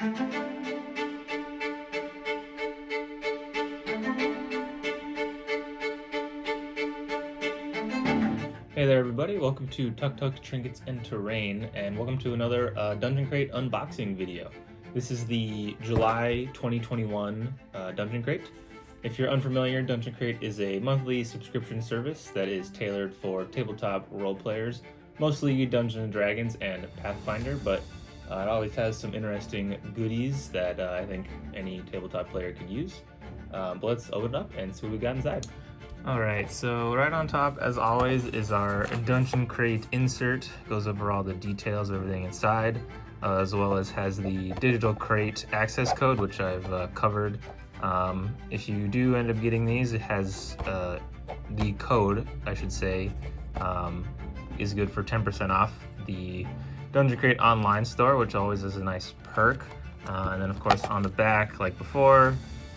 Hey there everybody, welcome to Tucktuk, Trinkets, and Terrain, and welcome to another Dungeon Crate unboxing video. This is the July 2021 Dungeon Crate. If you're unfamiliar, Dungeon Crate is a monthly subscription service that is tailored for tabletop role players, mostly Dungeons & Dragons and Pathfinder, but it always has some interesting goodies that I think any tabletop player could use. But let's open it up and see what we got inside. Alright, so right on top, as always, is our Dungeon Crate insert. Goes over all the details of everything inside, as well as has the digital crate access code, which I've covered. If you do end up getting these, it has the code, I should say, is good for 10% off the Dungeon Crate online store, which always is a nice perk. And then, of course, on the back, like before,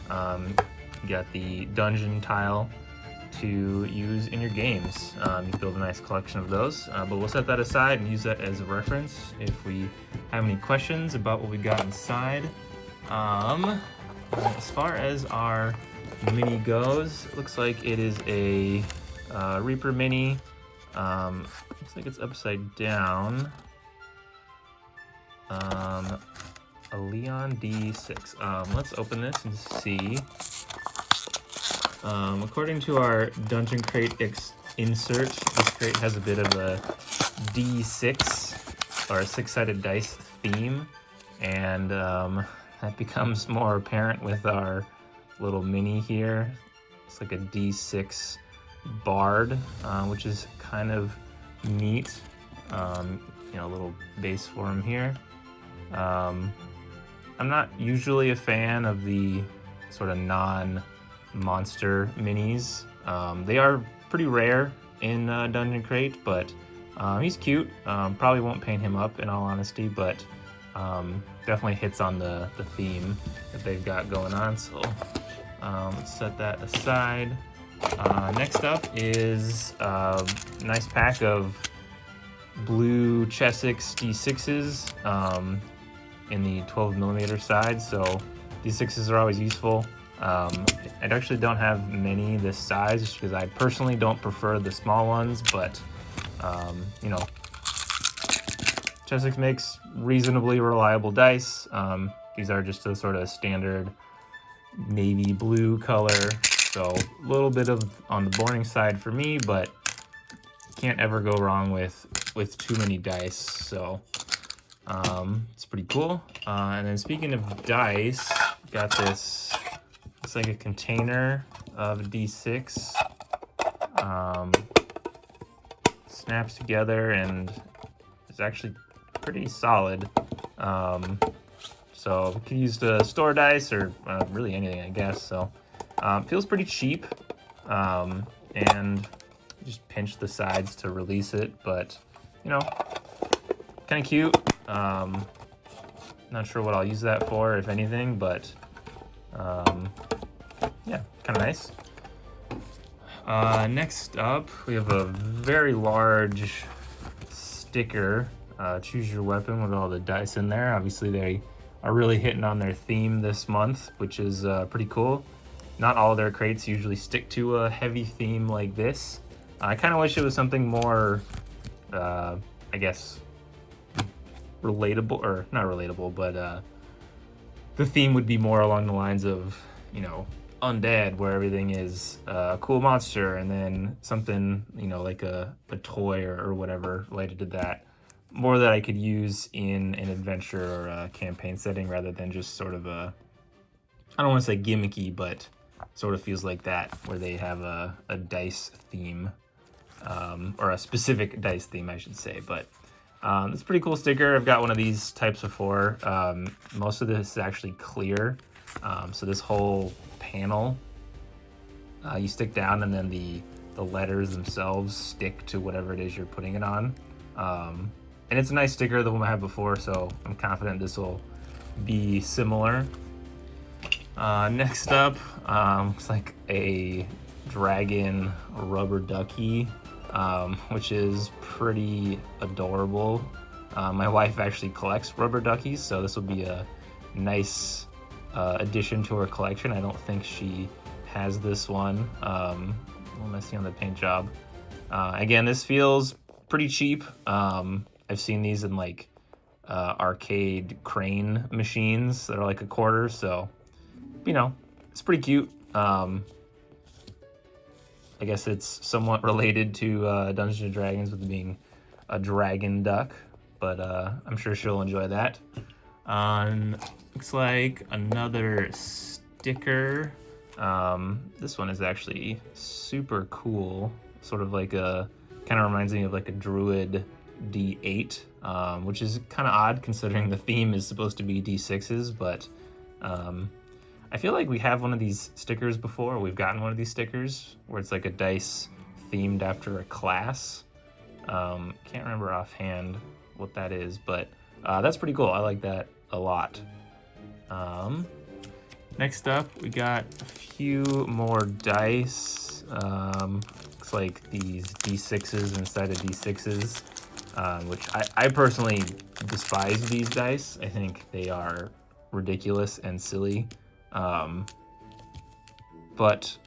you got the dungeon tile to use in your games. You can build a nice collection of those, but we'll set that aside and use that as a reference if we have any questions about what we got inside. As far as our mini goes, it looks like it is a Reaper mini. Looks like it's upside down. A Leon D6. Let's open this and see. According to our Dungeon Crate insert, this crate has a bit of a D6 or a six-sided dice theme, and that becomes more apparent with our little mini here. It's like a D6 bard, which is kind of neat. You know, a little base for him here. I'm not usually a fan of the sort of non-monster minis. They are pretty rare in Dungeon Crate, but he's cute. Probably won't paint him up in all honesty, but definitely hits on the theme that they've got going on. So let's set that aside. Next up is a nice pack of blue Chessex D6s in the 12mm side, so D6s are always useful. I actually don't have many this size just because I personally don't prefer the small ones, but you know, Chessex makes reasonably reliable dice. These are just a sort of standard navy blue color, so a little bit of on the boring side for me, but can't ever go wrong with too many dice, so it's pretty cool. And then speaking of dice, got this. It's like a container of D6. Snaps together and is actually pretty solid. So you can use to store dice or really anything, I guess. So feels pretty cheap, and just pinch the sides to release it. But you know, kind of cute. Not sure what I'll use that for, if anything, but yeah, kind of nice. Next up, we have a very large sticker. Choose your weapon with all the dice in there. Obviously, they are really hitting on their theme this month, which is pretty cool. Not all of their crates usually stick to a heavy theme like this. I kind of wish it was something more, I guess, relatable, or not relatable, but the theme would be more along the lines of, you know, undead, where everything is a cool monster, and then something, you know, like a toy or whatever related to that. More that I could use in an adventure or a campaign setting rather than just sort of a, I don't want to say gimmicky, but sort of feels like that, where they have a dice theme, or a specific dice theme, I should say. But it's a pretty cool sticker. I've got one of these types before. Most of this is actually clear. So this whole panel, you stick down, and then the letters themselves stick to whatever it is you're putting it on. And it's a nice sticker, the one I had before, so I'm confident this will be similar. Next up, looks like a dragon rubber ducky, which is pretty adorable. My wife actually collects rubber duckies, so this will be a nice addition to her collection. I don't think she has this one. A little messy on the paint job. Again, this feels pretty cheap. I've seen these in like arcade crane machines that are like $0.25, so you know, it's pretty cute. I guess it's somewhat related to Dungeons and Dragons with being a dragon duck, but I'm sure she'll enjoy that. Looks like another sticker. This one is actually super cool. Sort of like kind of reminds me of like a Druid D8, which is kind of odd considering the theme is supposed to be D6s, but I feel like we have one of these stickers before. We've gotten one of these stickers where it's like a dice themed after a class. Can't remember offhand what that is, but that's pretty cool. I like that a lot. Next up, we got a few more dice. Looks like these D6s inside of D6s, which I personally despise these dice. I think they are ridiculous and silly. But,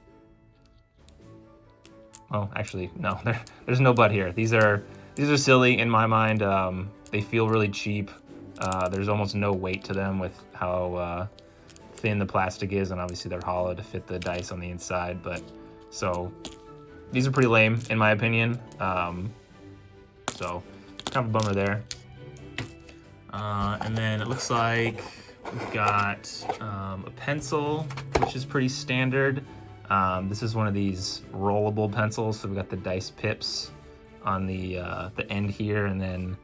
oh, actually, no, there's no but here. These are silly in my mind. They feel really cheap. There's almost no weight to them with how thin the plastic is, and obviously they're hollow to fit the dice on the inside. But so these are pretty lame in my opinion. So kind of a bummer there. And then it looks like we've got a pencil, which is pretty standard. This is one of these rollable pencils, so we got the dice pips on the end here, and then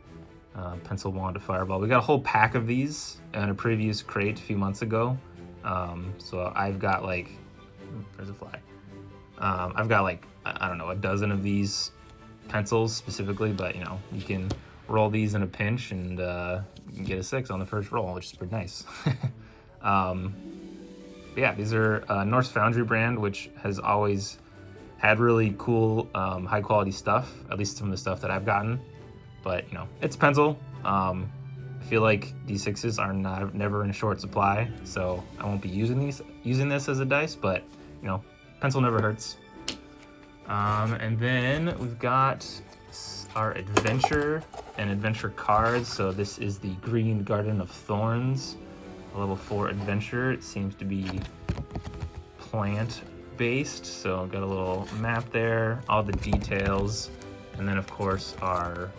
pencil wand to fireball. We got a whole pack of these in a previous crate a few months ago. So I've got like, there's a fly. I've got like, I don't know, a dozen of these pencils specifically, but you know, you can roll these in a pinch and you can get a 6 on the first roll, which is pretty nice. Yeah, these are Norse Foundry brand, which has always had really cool, high quality stuff, at least some of the stuff that I've gotten. But you know, it's a pencil. I feel like D6s are never in short supply, so I won't be using this as a dice, but you know, pencil never hurts. And then we've got our adventure and adventure cards. So this is the Green Garden of Thorns, a level 4 adventure. It seems to be plant based, so I've got a little map there, all the details, and then of course our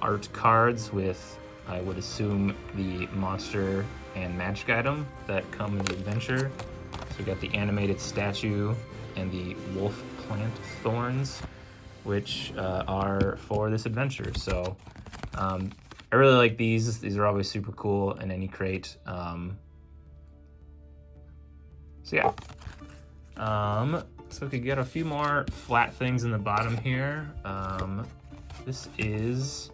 art cards with, I would assume, the monster and magic item that come in the adventure. So we got the animated statue and the wolf plant thorns, which are for this adventure. So I really like these. These are always super cool in any crate. So yeah. So we could get a few more flat things in the bottom here. This is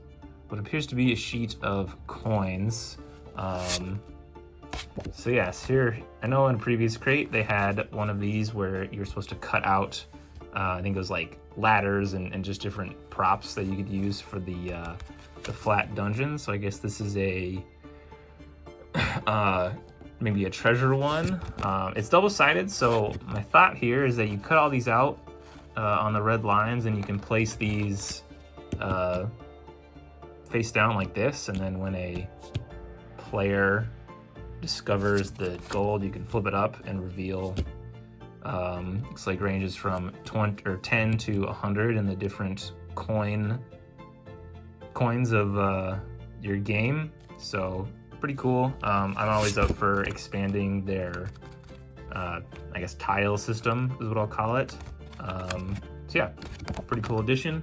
what appears to be a sheet of coins. So yes, here, I know in a previous crate they had one of these where you're supposed to cut out, I think it was like ladders and just different props that you could use for the flat dungeon. So I guess this is a maybe a treasure one. It's double-sided, so my thought here is that you cut all these out on the red lines, and you can place these face down like this, and then when a player discovers the gold, you can flip it up and reveal, looks like ranges from 10 to 100 in the different coins of your game. So pretty cool. I'm always up for expanding their I guess tile system is what I'll call it. So yeah, pretty cool addition.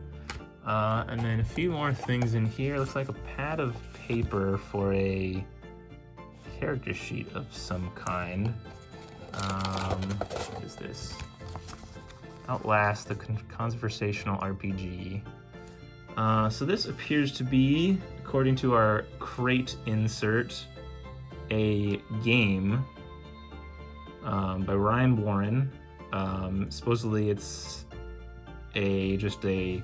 And then a few more things in here. Looks like a pad of paper for a character sheet of some kind. What is this? Outlast, the conversational RPG. So this appears to be, according to our crate insert, a game by Ryan Warren. Supposedly it's just a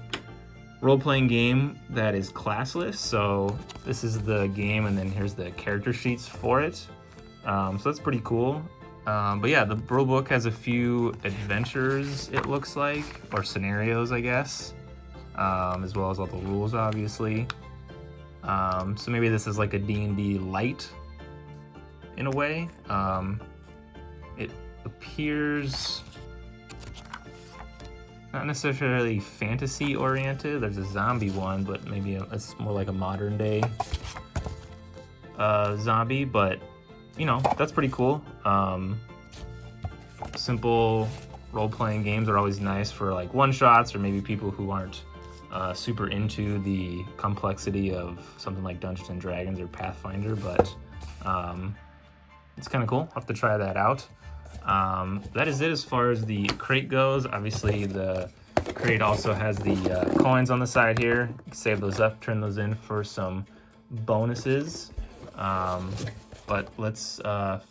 role-playing game that is classless. So this is the game, and then here's the character sheets for it. So that's pretty cool. But yeah, the rulebook has a few adventures, it looks like, or scenarios, I guess, as well as all the rules, obviously. So maybe this is like a D&D light in a way. It appears not necessarily fantasy oriented. There's a zombie one, but maybe it's more like a modern day zombie, but you know, that's pretty cool. Simple role-playing games are always nice for like one-shots, or maybe people who aren't super into the complexity of something like Dungeons and Dragons or Pathfinder, but it's kind of cool. I'll have to try that out. That is it as far as the crate goes. Obviously, the crate also has the coins on the side here. You can save those up, turn those in for some bonuses. But let's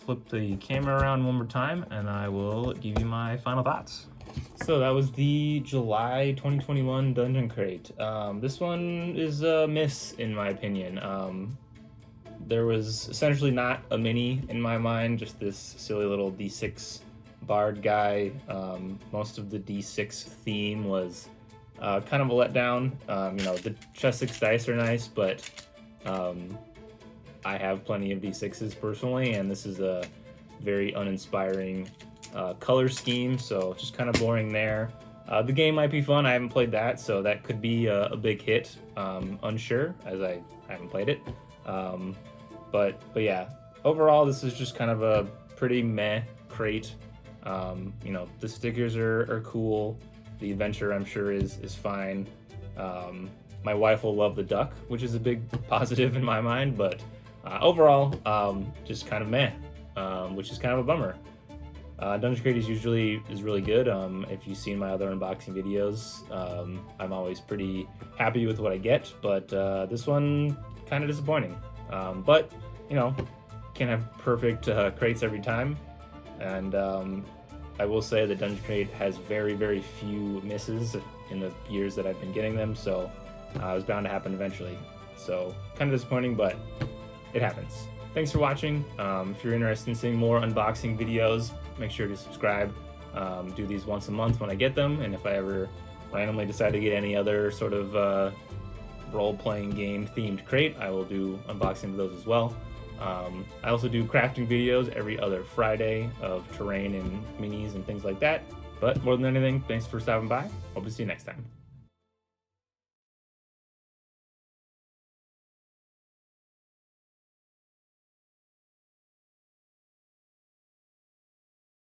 flip the camera around one more time, and I will give you my final thoughts. So that was the July 2021 Dungeon Crate. This one is a miss, in my opinion. There was essentially not a mini in my mind, just this silly little D6 bard guy. Most of the D6 theme was kind of a letdown. You know, the chess 6 dice are nice, but I have plenty of D6s personally, and this is a very uninspiring color scheme, so just kind of boring there. The game might be fun. I haven't played that, so that could be a big hit. Unsure, as I haven't played it. But yeah, overall, this is just kind of a pretty meh crate. You know, the stickers are cool. The adventure, I'm sure, is fine. My wife will love the duck, which is a big positive in my mind, but overall, just kind of meh, which is kind of a bummer. Dungeon Crate is really good. If you've seen my other unboxing videos, I'm always pretty happy with what I get, but this one kind of disappointing. But you know, can't have perfect crates every time, and I will say that Dungeon Crate has very few misses in the years that I've been getting them, so it was bound to happen eventually. So kind of disappointing, but it happens. Thanks for watching. If you're interested in seeing more unboxing videos, make sure to subscribe. Do these once a month when I get them, and if I ever randomly decide to get any other sort of role-playing game themed crate, I will do unboxing of those as well. I also do crafting videos every other Friday of terrain and minis and things like that. But more than anything, thanks for stopping by. Hope to see you next time.